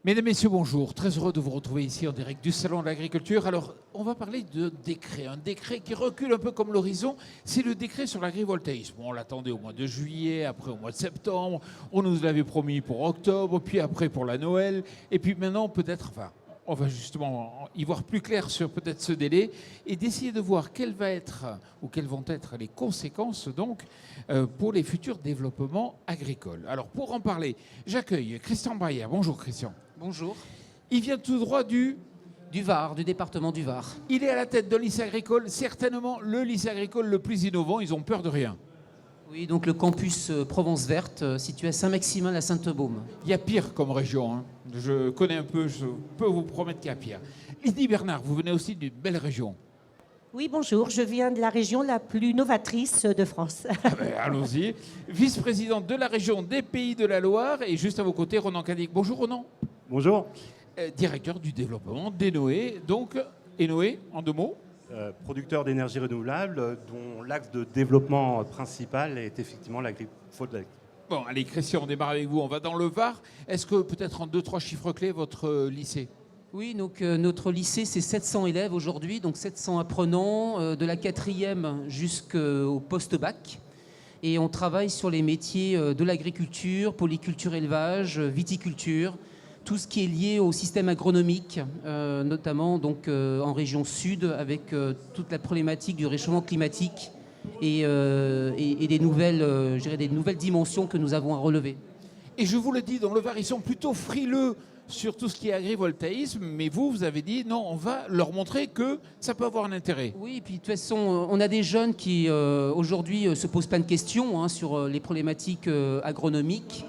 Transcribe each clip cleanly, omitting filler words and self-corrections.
Mesdames, Messieurs, bonjour. Très heureux de vous retrouver ici en direct du Salon de l'Agriculture. Alors, on va parler de décret. Un décret qui recule un peu comme l'horizon. C'est le décret sur l'agrivoltaïsme. On l'attendait au mois de juillet, après au mois de septembre. On nous l'avait promis pour octobre, puis après pour la Noël. Et puis maintenant, peut-être, on va justement y voir plus clair sur peut-être ce délai et d'essayer de voir quelles vont être les conséquences donc pour les futurs développements agricoles. Alors, pour en parler, j'accueille Christian Braillère. Bonjour Christian. Bonjour. Il vient tout droit du Var, du département du Var. Il est à la tête d'un lycée agricole, certainement le lycée agricole le plus innovant. Ils ont peur de rien. Oui, donc le campus Provence Verte, situé à Saint-Maximin, la Sainte-Baume. Il y a pire comme région. Hein. Je connais un peu, je peux vous promettre qu'il y a pire. Lydie Bernard, vous venez aussi d'une belle région. Oui, bonjour. Je viens de la région la plus novatrice de France. Ah ben, allons-y. Vice-présidente de la région des Pays de la Loire et juste à vos côtés, Ronan Cadic. Bonjour Ronan. Bonjour. Directeur du développement d'Enoé. Donc, Enoé, en deux mots. Producteur d'énergie renouvelable, dont l'axe de développement principal est effectivement l'agrivoltaïque. Bon, allez, Christian, on démarre avec vous. On va dans le Var. Est-ce que peut-être en 2-3 chiffres clés, votre lycée? Oui, donc notre lycée, c'est 700 élèves aujourd'hui, donc 700 apprenants, de la 4e jusqu'au post-bac. Et on travaille sur les métiers de l'agriculture, polyculture, élevage, viticulture, tout ce qui est lié au système agronomique, notamment donc, en région sud, avec toute la problématique du réchauffement climatique et des nouvelles dimensions que nous avons à relever. Et je vous le dis, dans le Var, ils sont plutôt frileux sur tout ce qui est agrivoltaïsme, mais vous avez dit non, on va leur montrer que ça peut avoir un intérêt. Oui, et puis de toute façon, on a des jeunes qui aujourd'hui se posent plein de questions sur les problématiques agronomiques.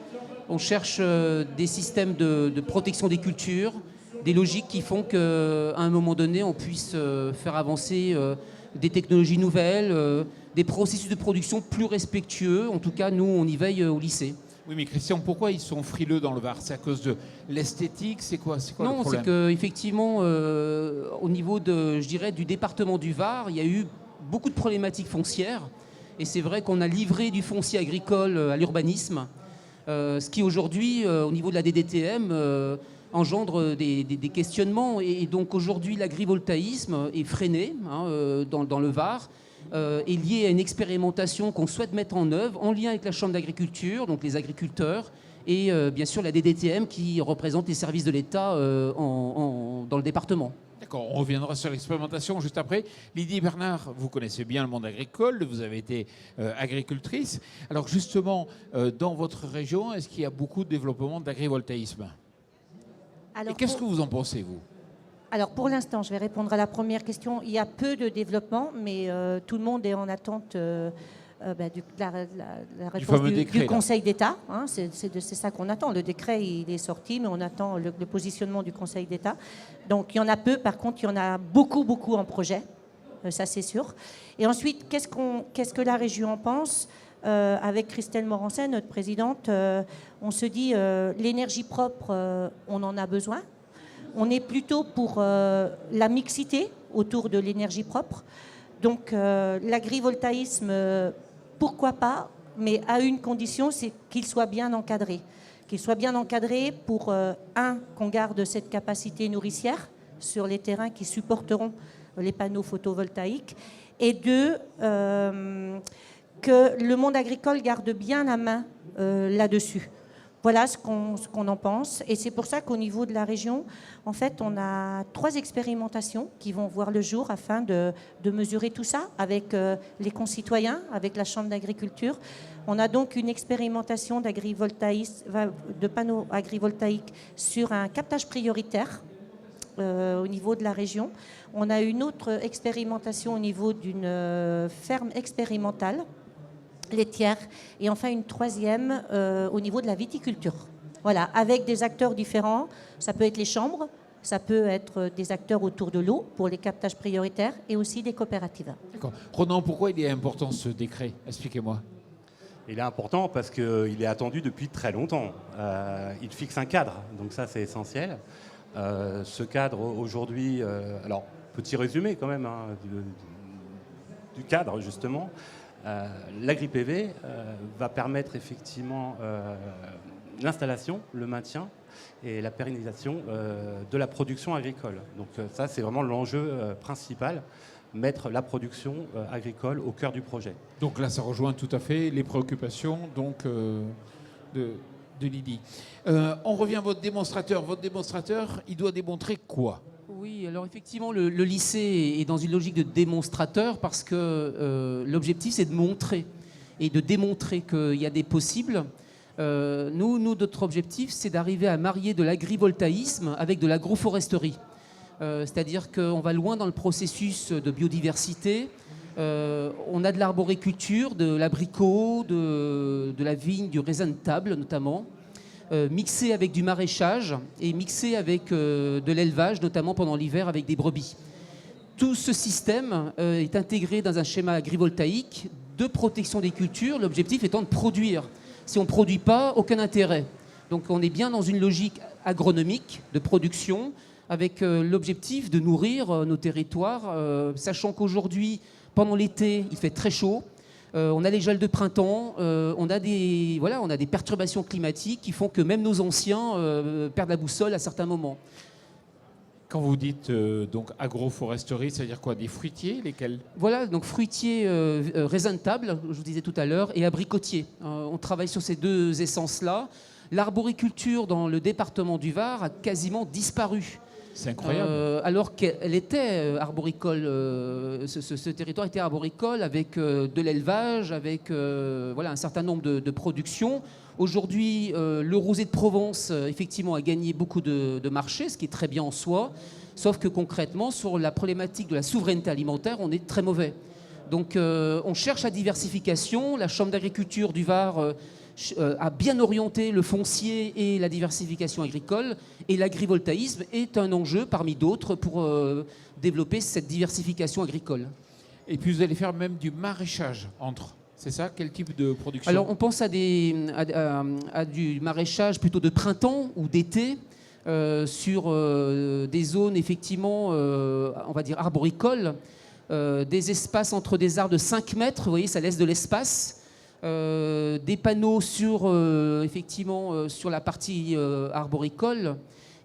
On cherche des systèmes de protection des cultures, des logiques qui font qu'à un moment donné, on puisse faire avancer des technologies nouvelles, des processus de production plus respectueux. En tout cas, nous, on y veille au lycée. Oui, mais Christian, pourquoi ils sont frileux dans le Var? C'est à cause de l'esthétique? C'est quoi le problème? Non, c'est qu'effectivement, au niveau du département du Var, il y a eu beaucoup de problématiques foncières. Et c'est vrai qu'on a livré du foncier agricole à l'urbanisme, ce qui aujourd'hui, au niveau de la DDTM, engendre des questionnements. Et donc aujourd'hui, l'agrivoltaïsme est freiné dans le Var. Est lié à une expérimentation qu'on souhaite mettre en œuvre en lien avec la Chambre d'agriculture, donc les agriculteurs, et bien sûr la DDTM qui représente les services de l'État dans le département. D'accord, on reviendra sur l'expérimentation juste après. Lydie Bernard, vous connaissez bien le monde agricole, vous avez été agricultrice. Alors justement, dans votre région, est-ce qu'il y a beaucoup de développement d'agrivoltaïsme? Et qu'est-ce que vous en pensez, vous? Alors pour l'instant, je vais répondre à la première question. Il y a peu de développement, mais tout le monde est en attente la réponse du Conseil d'État. Hein, c'est ça qu'on attend. Le décret, il est sorti, mais on attend le positionnement du Conseil d'État. Donc il y en a peu, par contre, il y en a beaucoup, beaucoup en projet. Ça, c'est sûr. Et ensuite, qu'est-ce que la région en pense? Avec Christelle Morancet, notre présidente, on se dit l'énergie propre, on en a besoin. On est plutôt pour la mixité autour de l'énergie propre. Donc l'agrivoltaïsme, pourquoi pas, mais à une condition, c'est qu'il soit bien encadré. Qu'il soit bien encadré pour, qu'on garde cette capacité nourricière sur les terrains qui supporteront les panneaux photovoltaïques, et deux, que le monde agricole garde bien la main là-dessus. Voilà ce qu'on en pense. Et c'est pour ça qu'au niveau de la région, en fait, on a 3 expérimentations qui vont voir le jour afin de mesurer tout ça avec les concitoyens, avec la Chambre d'agriculture. On a donc une expérimentation de panneaux agrivoltaïques sur un captage prioritaire au niveau de la région. On a une autre expérimentation au niveau d'une ferme expérimentale laitière, et enfin une 3e au niveau de la viticulture. Voilà, avec des acteurs différents. Ça peut être les chambres, ça peut être des acteurs autour de l'eau pour les captages prioritaires et aussi des coopératives. D'accord. Ronan, pourquoi il est important ce décret? Expliquez-moi. Il est important parce qu'il est attendu depuis très longtemps. Il fixe un cadre, donc ça c'est essentiel. Ce cadre aujourd'hui, alors petit résumé quand même du cadre justement. L'agri-PV va permettre effectivement l'installation, le maintien et la pérennisation de la production agricole. Donc ça, c'est vraiment l'enjeu principal, mettre la production agricole au cœur du projet. Donc là, ça rejoint tout à fait les préoccupations donc, de Lydie. On revient à votre démonstrateur. Votre démonstrateur, il doit démontrer quoi ? Oui, alors effectivement, le lycée est dans une logique de démonstrateur parce que l'objectif, c'est de montrer et de démontrer qu'il y a des possibles. Nous, notre objectif, c'est d'arriver à marier de l'agrivoltaïsme avec de l'agroforesterie. C'est-à-dire qu'on va loin dans le processus de biodiversité. On a de l'arboriculture, de l'abricot, de la vigne, du raisin de table notamment, mixé avec du maraîchage et mixé avec de l'élevage, notamment pendant l'hiver avec des brebis. Tout ce système est intégré dans un schéma agrivoltaïque de protection des cultures, l'objectif étant de produire. Si on ne produit pas, aucun intérêt. Donc on est bien dans une logique agronomique de production avec l'objectif de nourrir nos territoires, sachant qu'aujourd'hui, pendant l'été, il fait très chaud. On a les gels de printemps, on a des perturbations climatiques qui font que même nos anciens perdent la boussole à certains moments. Quand vous dites donc agroforesterie, c'est-à-dire quoi? Des fruitiers, lesquels? Voilà, donc fruitiers, raisin de table, je vous disais tout à l'heure, et abricotiers. On travaille sur ces deux essences-là. L'arboriculture dans le département du Var a quasiment disparu. C'est incroyable. Alors qu'elle était arboricole, ce territoire était arboricole avec de l'élevage, avec un certain nombre de productions. Aujourd'hui, le rosé de Provence, effectivement, a gagné beaucoup de marchés, ce qui est très bien en soi. Sauf que concrètement, sur la problématique de la souveraineté alimentaire, on est très mauvais. Donc on cherche la diversification. La Chambre d'agriculture du Var a bien orienté le foncier et la diversification agricole. Et l'agrivoltaïsme est un enjeu parmi d'autres pour développer cette diversification agricole. Et puis vous allez faire même du maraîchage entre. C'est ça? Quel type de production? Alors on pense à du maraîchage plutôt de printemps ou d'été sur des zones effectivement, on va dire arboricoles, des espaces entre des arbres de 5 mètres, vous voyez, ça laisse de l'espace. Des panneaux sur la partie arboricole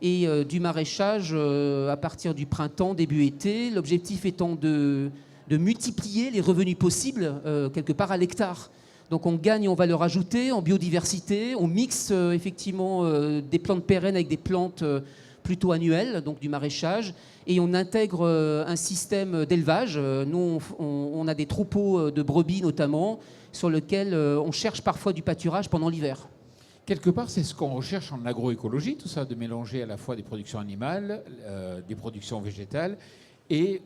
et du maraîchage à partir du printemps, début été. L'objectif étant de multiplier les revenus possibles quelque part à l'hectare. Donc on gagne en valeur ajoutée, en biodiversité, on mixe des plantes pérennes avec des plantes plutôt annuelles, donc du maraîchage, et on intègre un système d'élevage. Nous, on a des troupeaux de brebis notamment, sur lequel on cherche parfois du pâturage pendant l'hiver. Quelque part, c'est ce qu'on recherche en agroécologie, tout ça, de mélanger à la fois des productions animales, des productions végétales, et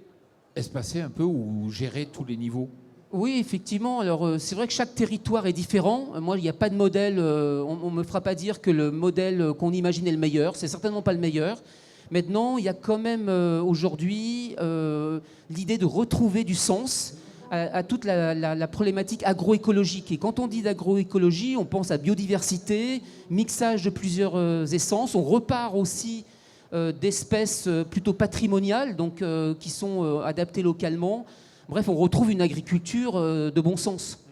espacer un peu ou gérer tous les niveaux. Oui, effectivement. Alors, c'est vrai que chaque territoire est différent. Moi, il n'y a pas de modèle. On ne me fera pas dire que le modèle qu'on imagine est le meilleur. C'est certainement pas le meilleur. Maintenant, il y a quand même aujourd'hui l'idée de retrouver du sens à toute la problématique agroécologique. Et quand on dit d'agroécologie, on pense à biodiversité, mixage de plusieurs essences. On repart aussi d'espèces plutôt patrimoniales, donc qui sont adaptées localement. Bref, on retrouve une agriculture de bon sens.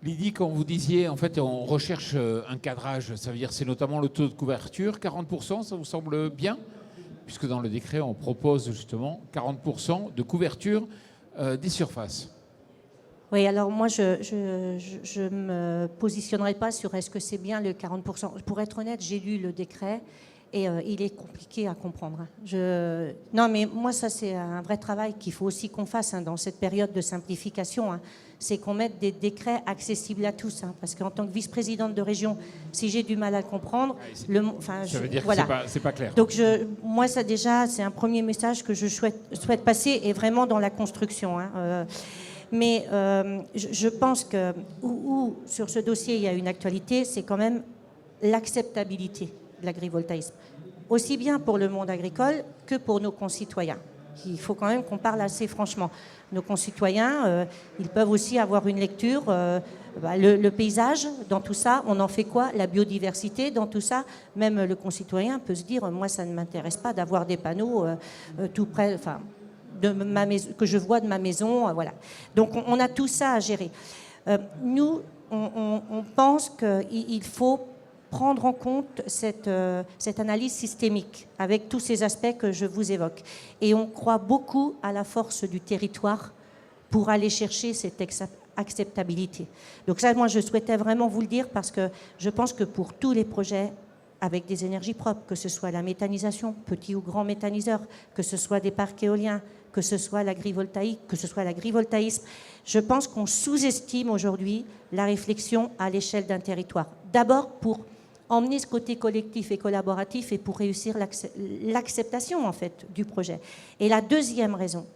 Lydie, quand vous disiez, en fait, on recherche un cadrage, ça veut dire c'est notamment le taux de couverture, 40%, ça vous semble bien? Puisque dans le décret, on propose justement 40% de couverture des surfaces. Oui, alors moi, je ne me positionnerai pas sur est-ce que c'est bien le 40%. Pour être honnête, j'ai lu le décret et il est compliqué à comprendre. Non, mais moi, ça, c'est un vrai travail qu'il faut aussi qu'on fasse dans cette période de simplification. C'est qu'on mette des décrets accessibles à tous. Parce qu'en tant que vice-présidente de région, si j'ai du mal à comprendre... ça veut dire que c'est pas clair. Donc, moi, ça déjà, c'est un premier message que je souhaite passer, et vraiment dans la construction. Mais je pense que où sur ce dossier, il y a une actualité, c'est quand même l'acceptabilité de l'agrivoltaïsme, aussi bien pour le monde agricole que pour nos concitoyens. Il faut quand même qu'on parle assez franchement. Nos concitoyens, ils peuvent aussi avoir une lecture, le paysage, dans tout ça, on en fait quoi? La biodiversité, dans tout ça, même le concitoyen peut se dire, moi, ça ne m'intéresse pas d'avoir des panneaux tout près, que je vois de ma maison, voilà. Donc, on a tout ça à gérer. Nous, on pense qu'il faut prendre en compte cette analyse systémique avec tous ces aspects que je vous évoque. Et on croit beaucoup à la force du territoire pour aller chercher cette acceptabilité. Donc ça, moi, je souhaitais vraiment vous le dire parce que je pense que pour tous les projets avec des énergies propres, que ce soit la méthanisation, petit ou grand méthaniseur, que ce soit des parcs éoliens, que ce soit l'agrivoltaïque, que ce soit l'agrivoltaïsme, je pense qu'on sous-estime aujourd'hui la réflexion à l'échelle d'un territoire. D'abord pour emmener ce côté collectif et collaboratif et pour réussir l'acceptation en fait du projet. Et la deuxième raison,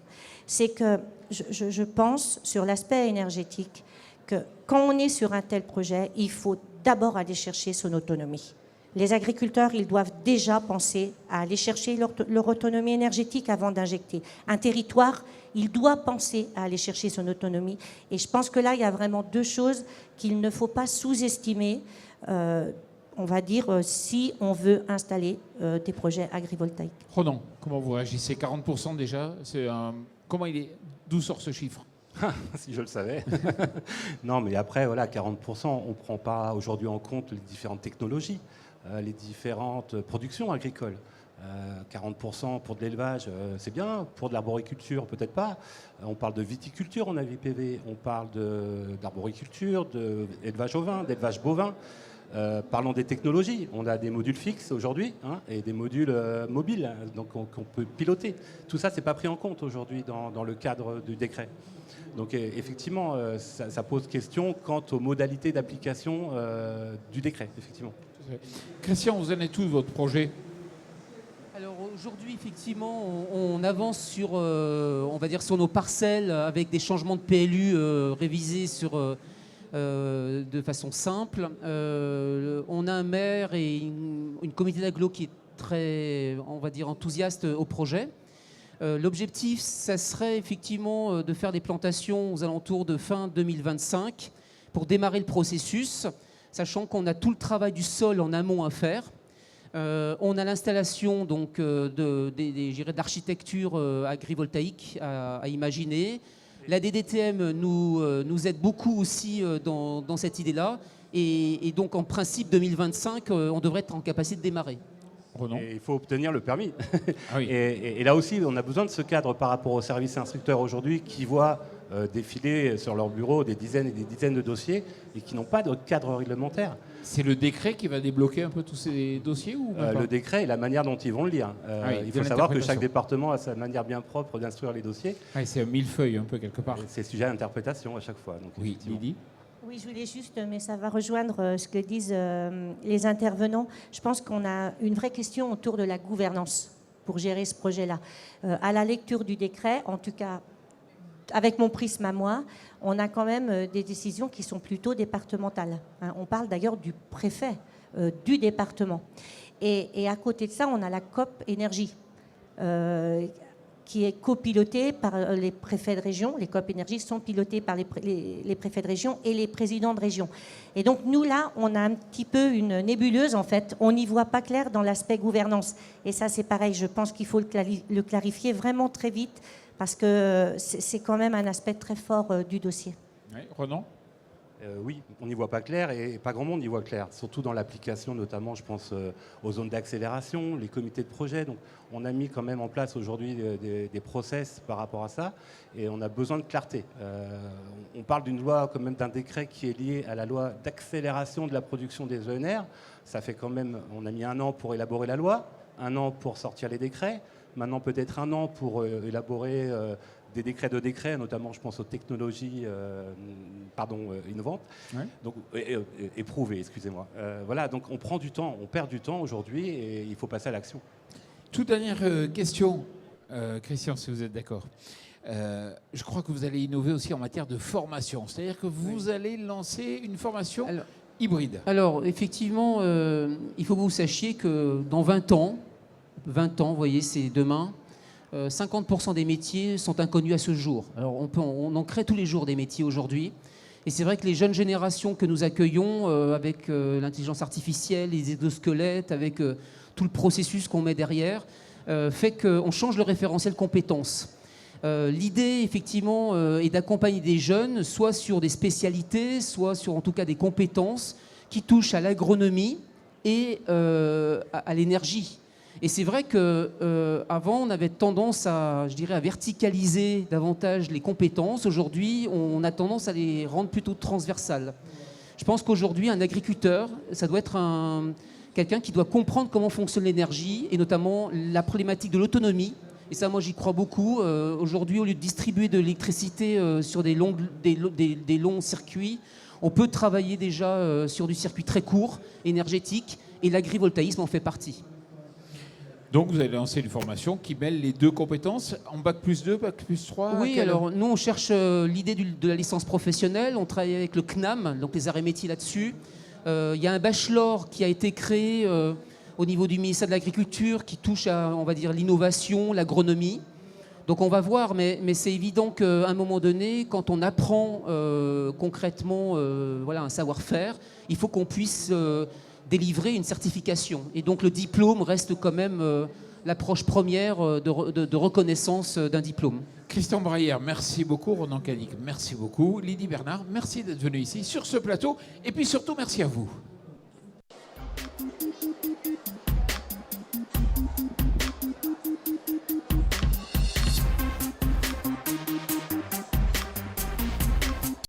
c'est que je pense sur l'aspect énergétique que quand on est sur un tel projet, il faut d'abord aller chercher son autonomie. Les agriculteurs, ils doivent déjà penser à aller chercher leur autonomie énergétique avant d'injecter. Un territoire, il doit penser à aller chercher son autonomie. Et je pense que là, il y a vraiment deux choses qu'il ne faut pas sous-estimer, on va dire, si on veut installer des projets agrivoltaïques. Ronan, comment vous réagissez? 40% déjà, d'où sort ce chiffre? Si je le savais. Non, mais après, voilà, 40%, on ne prend pas aujourd'hui en compte les différentes technologies, les différentes productions agricoles. 40% pour de l'élevage, c'est bien. Pour de l'arboriculture, peut-être pas. On parle de viticulture en AVPV, on parle d'arboriculture, d'élevage ovin, d'élevage bovin. Parlons des technologies. On a des modules fixes aujourd'hui et des modules mobiles donc qu'on peut piloter. Tout ça, c'est pas pris en compte aujourd'hui dans le cadre du décret. Donc effectivement, ça pose question quant aux modalités d'application du décret, effectivement. Christian, vous en êtes où de votre projet? Alors aujourd'hui, effectivement, on avance sur, on va dire, sur nos parcelles avec des changements de PLU révisés de façon simple. On a un maire et une comité d'agglo qui est très, on va dire, enthousiaste au projet. L'objectif, ça serait effectivement de faire des plantations aux alentours de fin 2025 pour démarrer le processus, sachant qu'on a tout le travail du sol en amont à faire. On a l'installation donc d'architecture agrivoltaïque à imaginer. La DDTM nous aide beaucoup aussi dans cette idée-là. Et donc, en principe, 2025, on devrait être en capacité de démarrer. Et il faut obtenir le permis. Ah oui. Et là aussi, on a besoin de ce cadre par rapport aux services instructeurs aujourd'hui qui voient défiler sur leur bureau des dizaines et des dizaines de dossiers et qui n'ont pas de cadre réglementaire. C'est le décret qui va débloquer un peu tous ces dossiers ou le décret et la manière dont ils vont le lire. Il faut savoir que chaque département a sa manière bien propre d'instruire les dossiers. Ah, c'est un millefeuille un peu quelque part. C'est sujet à interprétation à chaque fois. Donc, oui, Lydie. Oui, je voulais juste, mais ça va rejoindre ce que disent les intervenants. Je pense qu'on a une vraie question autour de la gouvernance pour gérer ce projet-là. À la lecture du décret, en tout cas, avec mon prisme à moi, on a quand même des décisions qui sont plutôt départementales. On parle d'ailleurs du préfet du département. Et à côté de ça, on a la COP Énergie, qui est copilotée par les préfets de région. Les COP Énergie sont pilotés par les préfets de région et les présidents de région. Et donc nous, là, on a un petit peu une nébuleuse, en fait. On n'y voit pas clair dans l'aspect gouvernance. Et ça, c'est pareil. Je pense qu'il faut le clarifier vraiment très vite parce que c'est quand même un aspect très fort du dossier. Oui, Ronan ? Oui, on n'y voit pas clair et pas grand monde n'y voit clair, surtout dans l'application, notamment je pense aux zones d'accélération, les comités de projet. Donc on a mis quand même en place aujourd'hui des process par rapport à ça et on a besoin de clarté. On parle d'une loi, quand même d'un décret qui est lié à la loi d'accélération de la production des ENR. Ça fait quand même, on a mis 1 an pour élaborer la loi, 1 an pour sortir les décrets, maintenant peut-être 1 an pour élaborer des décrets de décrets, notamment je pense aux technologies innovantes, ouais. Donc éprouvées, excusez-moi. Voilà, donc on prend du temps, on perd du temps aujourd'hui et il faut passer à l'action. Toute dernière question, Christian, si vous êtes d'accord. Je crois que vous allez innover aussi en matière de formation, c'est-à-dire que vous allez lancer une formation hybride. Alors effectivement, il faut que vous sachiez que dans 20 ans, vous voyez, c'est demain, 50% des métiers sont inconnus à ce jour. Alors on en crée tous les jours des métiers aujourd'hui. Et c'est vrai que les jeunes générations que nous accueillons avec l'intelligence artificielle, les exosquelettes, avec tout le processus qu'on met derrière, fait qu'on change le référentiel compétences. L'idée, effectivement, est d'accompagner des jeunes, soit sur des spécialités, soit sur en tout cas des compétences qui touchent à l'agronomie, et à l'énergie. Et c'est vrai qu'avant, on avait tendance à verticaliser davantage les compétences. Aujourd'hui, on a tendance à les rendre plutôt transversales. Je pense qu'aujourd'hui, un agriculteur, ça doit être quelqu'un qui doit comprendre comment fonctionne l'énergie, et notamment la problématique de l'autonomie. Et ça, moi, j'y crois beaucoup. Aujourd'hui, au lieu de distribuer de l'électricité sur des longs circuits, on peut travailler déjà sur du circuit très court, énergétique, et l'agrivoltaïsme en fait partie. Donc vous avez lancé une formation qui mêle les deux compétences en Bac+2, Bac+3. Oui, alors nous on cherche l'idée de la licence professionnelle, on travaille avec le CNAM, donc les arts et métiers là-dessus. Il y a un bachelor qui a été créé au niveau du ministère de l'Agriculture qui touche à, on va dire, l'innovation, l'agronomie. Donc on va voir, mais c'est évident qu'à un moment donné, quand on apprend concrètement un savoir-faire, il faut qu'on puisse délivrer une certification. Et donc le diplôme reste quand même l'approche première de reconnaissance d'un diplôme. Christian Braillère, merci beaucoup. Ronan Canic, merci beaucoup. Lydie Bernard, merci d'être venu ici sur ce plateau. Et puis surtout, merci à vous.